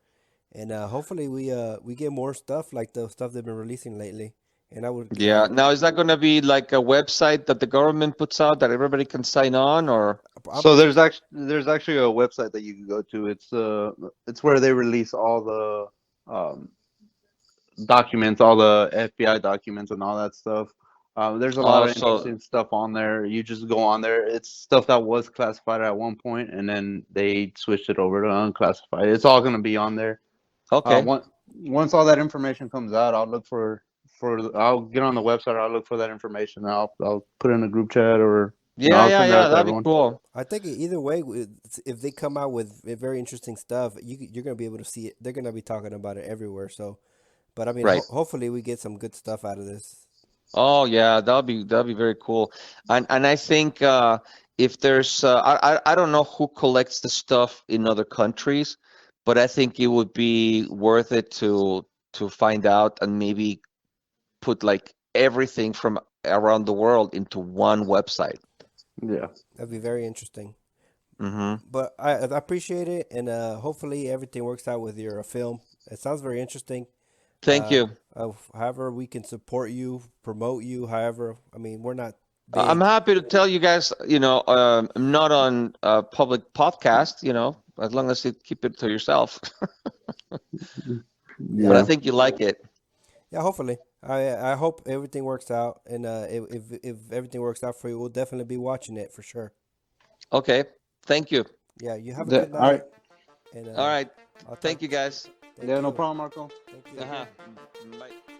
And hopefully we get more stuff like the stuff they've been releasing lately. And I would Yeah. Now, is that going to be like a website that the government puts out that everybody can sign on, or? I, So there's actually a website that you can go to. It's where they release all the documents, all the FBI documents and all that stuff. There's a lot Oh, of so interesting stuff on there. You just go on there. It's stuff that was classified at one point, and then they switched it over to unclassified. It's all going to be on there. okay. Once all that information comes out, I'll get on the website. I'll look for that information. I'll put it in a group chat, or Yeah, I'll yeah, send it yeah. out to That'd be everyone. cool. I think either way, if they come out with very interesting stuff, you're gonna be able to see it. They're gonna be talking about it everywhere. So, but I mean, Right. hopefully we get some good stuff out of this. Oh yeah, that'll be very cool. And I think if there's I don't know who collects the stuff in other countries, but I think it would be worth it to find out and maybe put like everything from around the world into one website. Yeah. That'd be very interesting. Hmm. But I appreciate it, and hopefully everything works out with your film. It sounds very interesting. Thank you. However, we can support you, promote you. However, I mean, we're not I'm big. happy to tell you guys, I'm not on a public podcast, as long as you keep it to yourself. Yeah, But I Yeah. think you like it. yeah. Hopefully, I hope everything works out, and if everything works out for you, we'll definitely be watching it for sure. Okay. Thank you. Yeah, you have a Yeah. good All right. night, and All right. I'll talk. Thank you guys. Thank Yeah. No you. problem, Marco. Thank you. Uh-huh. Bye.